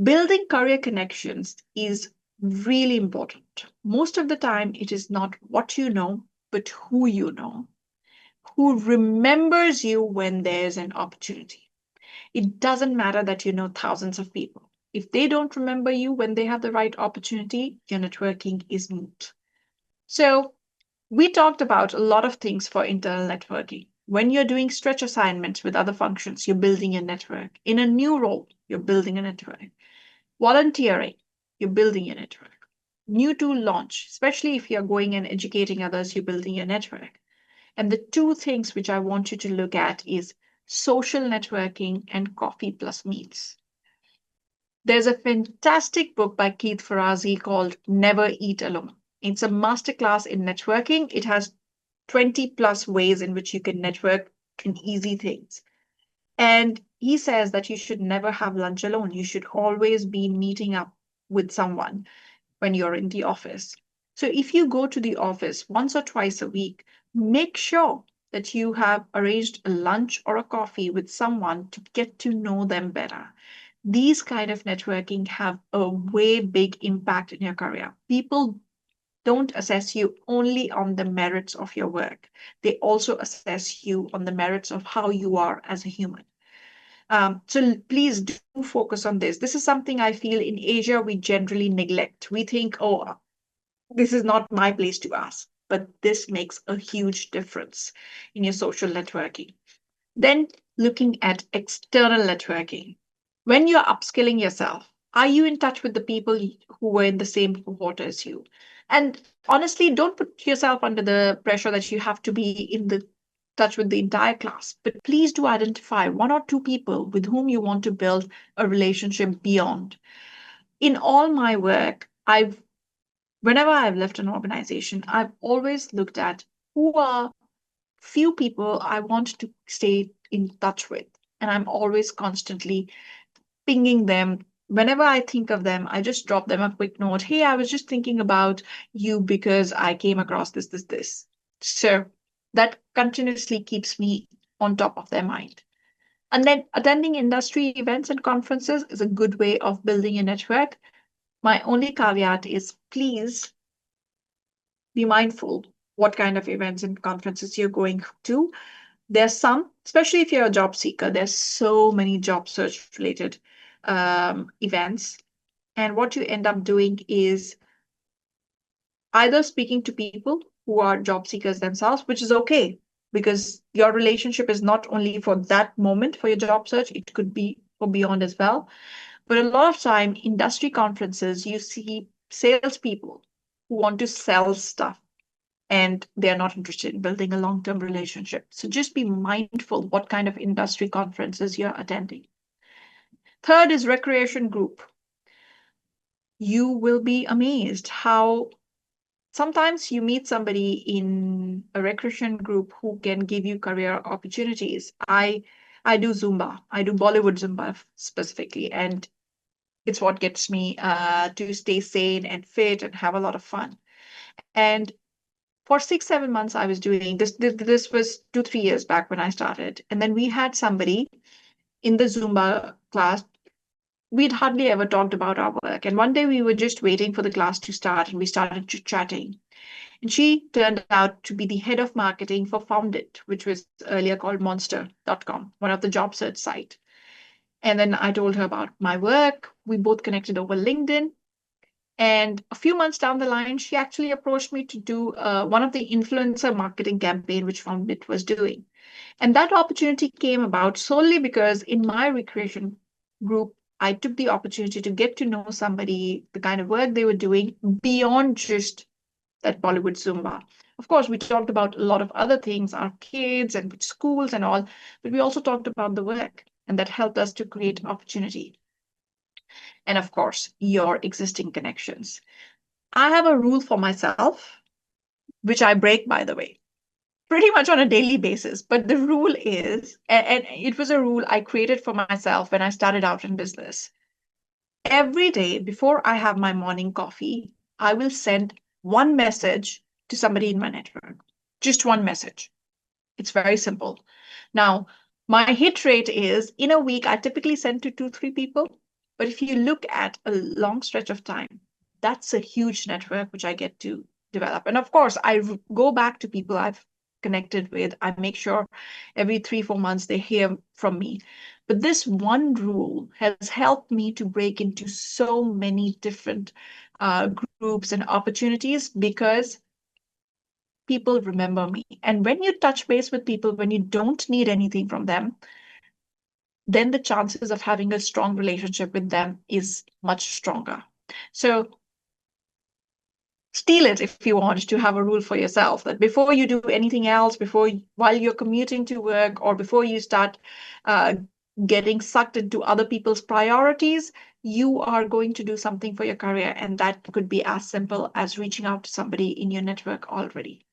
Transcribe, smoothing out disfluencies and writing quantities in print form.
Building career connections is really important. Most of the time, it is not what you know, but who you know, who remembers you when there's an opportunity. It doesn't matter that you know thousands of people. If they don't remember you when they have the right opportunity, your networking is moot. So, we talked about a lot of things for internal networking. When you're doing stretch assignments with other functions, you're building a network. In a new role, you're building a network. Volunteering, you're building a network. New tool launch, especially if you're going and educating others, you're building a network. And the two things which I want you to look at is social networking and coffee plus meals. There's a fantastic book by Keith Ferrazzi called Never Eat Alone. It's a masterclass in networking. It has 20 plus ways in which you can network in easy things. And he says that you should never have lunch alone. You should always be meeting up with someone when you're in the office. So if you go to the office once or twice a week, make sure that you have arranged a lunch or a coffee with someone to get to know them better. These kind of networking have a way big impact in your career. People don't assess you only on the merits of your work. They also assess you on the merits of how you are as a human. So please do focus on this. This is something I feel in Asia we generally neglect. We think, oh, this is not my place to ask, but this makes a huge difference in your social networking. Then looking at external networking. When you're upskilling yourself, are you in touch with the people who were in the same cohort as you? And honestly, don't put yourself under the pressure that you have to be in the touch with the entire class, but please do identify one or two people with whom you want to build a relationship beyond. In all my work, whenever I've left an organization, I've always looked at who are few people I want to stay in touch with. And I'm always constantly pinging them. Whenever I think of them, I just drop them a quick note. Hey, I was just thinking about you because I came across this. So that continuously keeps me on top of their mind. And then attending industry events and conferences is a good way of building a network. My only caveat is please be mindful what kind of events and conferences you're going to. There's some, especially if you're a job seeker, there's so many job search related events. And what you end up doing is either speaking to people who are job seekers themselves, which is okay because your relationship is not only for that moment for your job search, it could be for beyond as well. But a lot of time, industry conferences, you see salespeople who want to sell stuff and they're not interested in building a long-term relationship. So just be mindful what kind of industry conferences you're attending. Third is recreation group. You will be amazed how sometimes you meet somebody in a recreation group who can give you career opportunities. I do Zumba. I do Bollywood Zumba specifically, and it's what gets me to stay sane and fit and have a lot of fun. And for 6, 7 months, I was doing this. This was 2, 3 years back when I started, and then we had somebody in the Zumba class. We'd hardly ever talked about our work, and one day we were just waiting for the class to start, and we started chatting. And she turned out to be the head of marketing for Found It, which was earlier called Monster.com, one of the job search site. And then I told her about my work. We both connected over LinkedIn. And a few months down the line, she actually approached me to do one of the influencer marketing campaign, which Found It was doing. And that opportunity came about solely because in my recreation group, I took the opportunity to get to know somebody, the kind of work they were doing beyond just that Bollywood Zumba. Of course, we talked about a lot of other things, our kids and schools and all, but we also talked about the work, and that helped us to create opportunity. And of course, your existing connections. I have a rule for myself, which I break, by the way, pretty much on a daily basis. But the rule is, and it was a rule I created for myself when I started out in business. Every day before I have my morning coffee, I will send one message to somebody in my network. Just one message. It's very simple. Now, my hit rate is in a week, I typically send to 2, 3 people. But if you look at a long stretch of time, that's a huge network which I get to develop. And of course, go back to people I've connected with. I make sure every 3, 4 months they hear from me. But this one rule has helped me to break into so many different uh, groups and opportunities because people remember me. And when you touch base with people, when you don't need anything from them, then the chances of having a strong relationship with them is much stronger. So steal it if you want to have a rule for yourself that before you do anything else, while you're commuting to work or before you start uh, getting sucked into other people's priorities, you are going to do something for your career. And that could be as simple as reaching out to somebody in your network already.